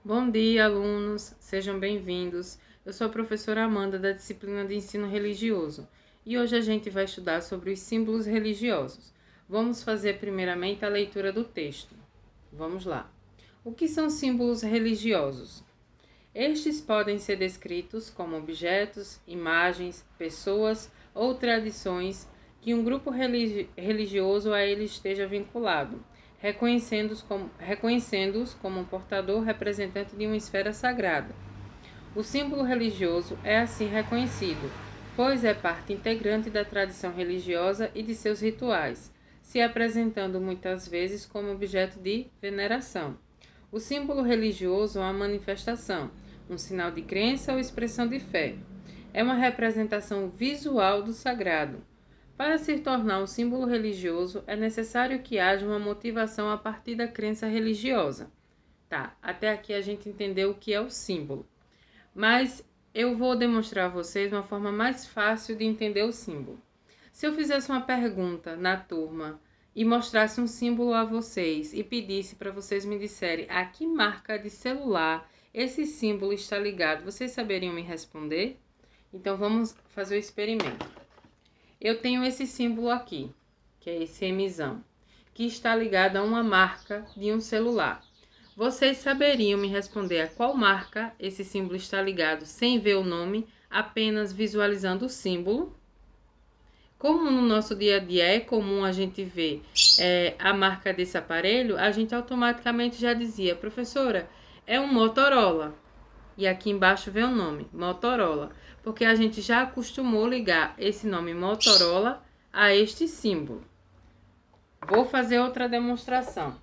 Bom dia, alunos! Sejam bem-vindos. Eu sou a professora Amanda da disciplina de Ensino Religioso e hoje a gente vai estudar sobre os símbolos religiosos. Vamos fazer primeiramente a leitura do texto. Vamos lá. O que são símbolos religiosos? Estes podem ser descritos como objetos, imagens, pessoas ou tradições que um grupo religioso a ele esteja vinculado, reconhecendo-os como um portador representante de uma esfera sagrada. O símbolo religioso é assim reconhecido, pois é parte integrante da tradição religiosa e de seus rituais, se apresentando muitas vezes como objeto de veneração. O símbolo religioso é uma manifestação, um sinal de crença ou expressão de fé. É uma representação visual do sagrado. Para se tornar um símbolo religioso, é necessário que haja uma motivação a partir da crença religiosa. Tá, até aqui a gente entendeu o que é o símbolo. Mas eu vou demonstrar a vocês uma forma mais fácil de entender o símbolo. Se eu fizesse uma pergunta na turma e mostrasse um símbolo a vocês e pedisse para vocês me disserem a que marca de celular esse símbolo está ligado, vocês saberiam me responder? Então vamos fazer o experimento. Eu tenho esse símbolo aqui, que é esse Mzão, que está ligado a uma marca de um celular. Vocês saberiam me responder a qual marca esse símbolo está ligado sem ver o nome, apenas visualizando o símbolo? Como no nosso dia a dia é comum a gente ver a marca desse aparelho, a gente automaticamente já dizia, professora, é um Motorola. E aqui embaixo vem o nome, Motorola, porque a gente já acostumou ligar esse nome Motorola a este símbolo. Vou fazer outra demonstração.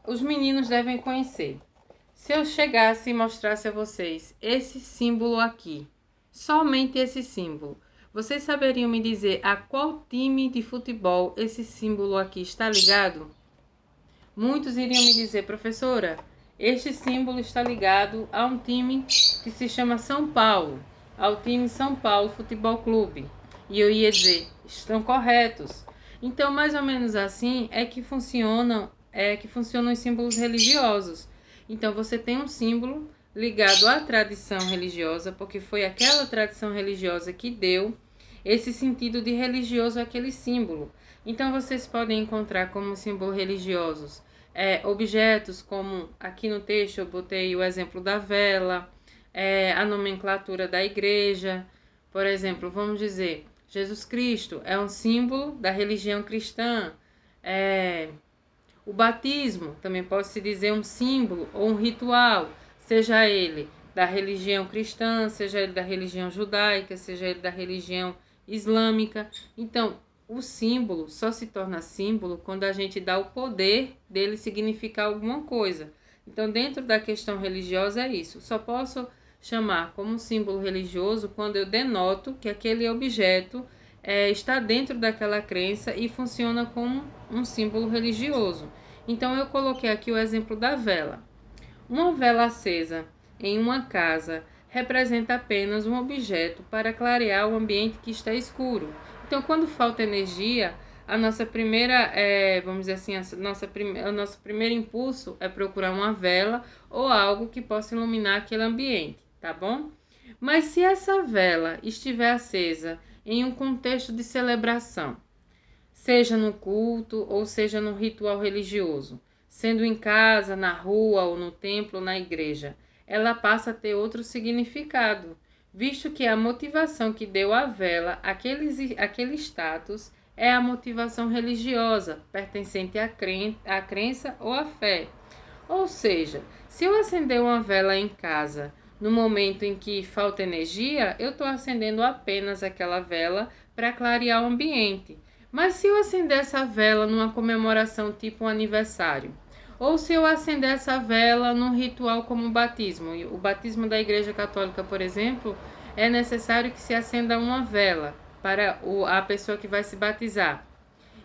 Os meninos devem conhecer. Se eu chegasse e mostrasse a vocês esse símbolo aqui, somente esse símbolo, vocês saberiam me dizer a qual time de futebol esse símbolo aqui está ligado? Muitos iriam me dizer, professora, este símbolo está ligado a um time que se chama São Paulo, ao time São Paulo Futebol Clube. E eu ia dizer, estão corretos. Então, mais ou menos assim é que funcionam os símbolos religiosos. Então, você tem um símbolo ligado à tradição religiosa, porque foi aquela tradição religiosa que deu esse sentido de religioso àquele símbolo. Então, vocês podem encontrar como símbolos religiosos objetos, como aqui no texto eu botei o exemplo da vela, a nomenclatura da igreja. Por exemplo, vamos dizer, Jesus Cristo é um símbolo da religião cristã. O batismo também pode-se dizer um símbolo ou um ritual, seja ele da religião cristã, seja ele da religião judaica, seja ele da religião islâmica. Então, o símbolo só se torna símbolo quando a gente dá o poder dele significar alguma coisa. Então, dentro da questão religiosa é isso. Só posso chamar como símbolo religioso quando eu denoto que aquele objeto está dentro daquela crença e funciona como um símbolo religioso. Então, eu coloquei aqui o exemplo da vela. Uma vela acesa em uma casa representa apenas um objeto para clarear o ambiente que está escuro. Então, quando falta energia, a nossa primeira, vamos dizer assim, o nosso primeiro impulso é procurar uma vela ou algo que possa iluminar aquele ambiente, tá bom? Mas se essa vela estiver acesa em um contexto de celebração, seja no culto ou seja no ritual religioso, sendo em casa, na rua ou no templo ou na igreja, ela passa a ter outro significado, visto que a motivação que deu à vela aquele status é a motivação religiosa, pertencente à crença ou à fé. Ou seja, se eu acender uma vela em casa no momento em que falta energia, eu estou acendendo apenas aquela vela para clarear o ambiente. Mas se eu acender essa vela numa comemoração tipo um aniversário, ou se eu acender essa vela num ritual como o batismo da Igreja Católica, por exemplo, é necessário que se acenda uma vela para a pessoa que vai se batizar.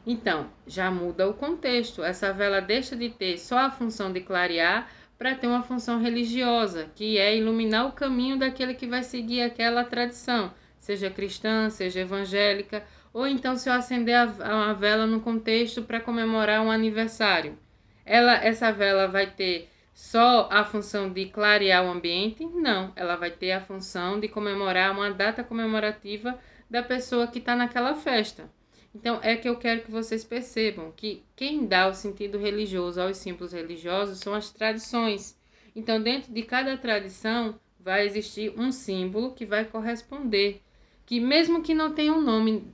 Então, já muda o contexto. Essa vela deixa de ter só a função de clarear para ter uma função religiosa, que é iluminar o caminho daquele que vai seguir aquela tradição, seja cristã, seja evangélica, ou então se eu acender a vela no contexto para comemorar um aniversário. Essa vela vai ter só a função de clarear o ambiente? Não, ela vai ter a função de comemorar uma data comemorativa da pessoa que está naquela festa. Então, é que eu quero que vocês percebam que quem dá o sentido religioso aos símbolos religiosos são as tradições. Então, dentro de cada tradição, vai existir um símbolo que vai corresponder, que mesmo que não tenha um nome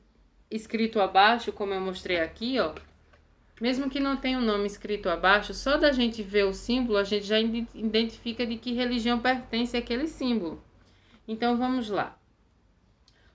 escrito abaixo, como eu mostrei aqui, ó, mesmo que não tenha um nome escrito abaixo, só da gente ver o símbolo, a gente já identifica de que religião pertence aquele símbolo. Então, vamos lá.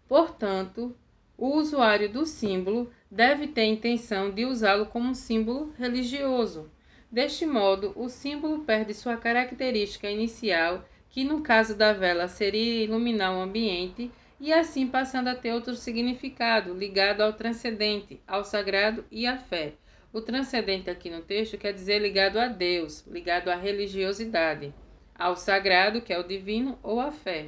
Portanto, o usuário do símbolo deve ter a intenção de usá-lo como um símbolo religioso. Deste modo, o símbolo perde sua característica inicial, que no caso da vela seria iluminar o ambiente, e assim passando a ter outro significado, ligado ao transcendente, ao sagrado e à fé. O transcendente aqui no texto quer dizer ligado a Deus, ligado à religiosidade, ao sagrado, que é o divino, ou à fé.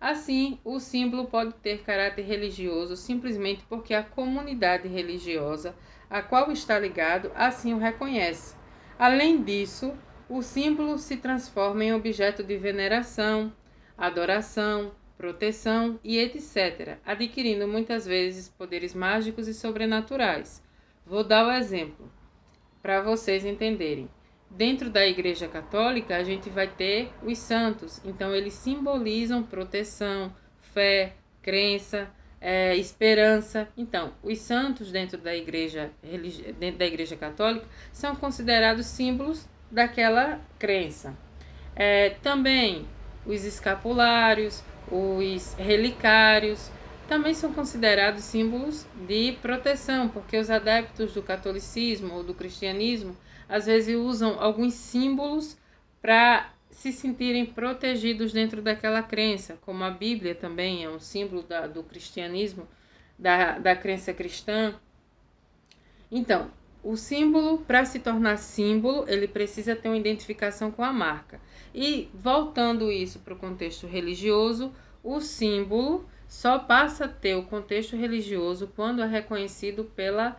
Assim, o símbolo pode ter caráter religioso simplesmente porque a comunidade religiosa a qual está ligado assim o reconhece. Além disso, o símbolo se transforma em objeto de veneração, adoração, proteção e etc., adquirindo muitas vezes poderes mágicos e sobrenaturais. Vou dar o exemplo para vocês entenderem. Dentro da Igreja Católica, a gente vai ter os santos. Então, eles simbolizam proteção, fé, crença, esperança. Então, os santos dentro da Igreja Católica são considerados símbolos daquela crença. Também os escapulários, os relicários, também são considerados símbolos de proteção, porque os adeptos do catolicismo ou do cristianismo às vezes usam alguns símbolos para se sentirem protegidos dentro daquela crença, como a Bíblia também é um símbolo do cristianismo, da crença cristã. Então, o símbolo, para se tornar símbolo, ele precisa ter uma identificação com a marca. E, voltando isso para o contexto religioso, o símbolo só passa a ter o contexto religioso quando é reconhecido pela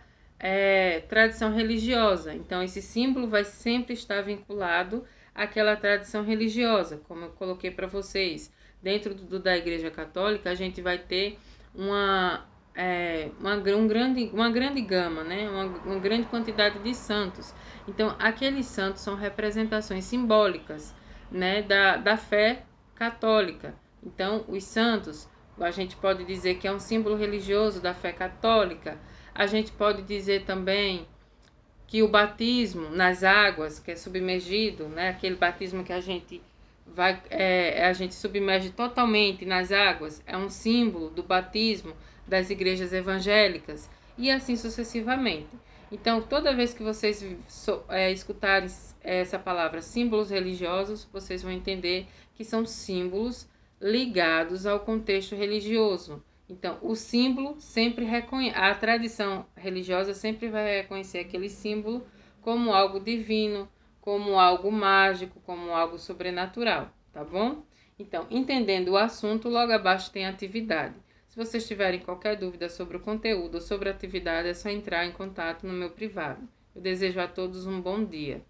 tradição religiosa. Então, esse símbolo vai sempre estar vinculado àquela tradição religiosa, como eu coloquei para vocês. Dentro da Igreja Católica, a gente vai ter uma grande gama, né? uma grande quantidade de santos. Então, aqueles santos são representações simbólicas, né? da fé católica. Então, os santos, a gente pode dizer que é um símbolo religioso da fé católica. A gente pode dizer também que o batismo nas águas, que é submergido, né? Aquele batismo que a gente a gente submerge totalmente nas águas, é um símbolo do batismo das igrejas evangélicas, e assim sucessivamente. Então, toda vez que vocês escutarem essa palavra símbolos religiosos, vocês vão entender que são símbolos ligados ao contexto religioso. Então, o símbolo sempre a tradição religiosa sempre vai reconhecer aquele símbolo como algo divino, como algo mágico, como algo sobrenatural, tá bom? Então, entendendo o assunto, logo abaixo tem a atividade. Se vocês tiverem qualquer dúvida sobre o conteúdo ou sobre a atividade, é só entrar em contato no meu privado. Eu desejo a todos um bom dia.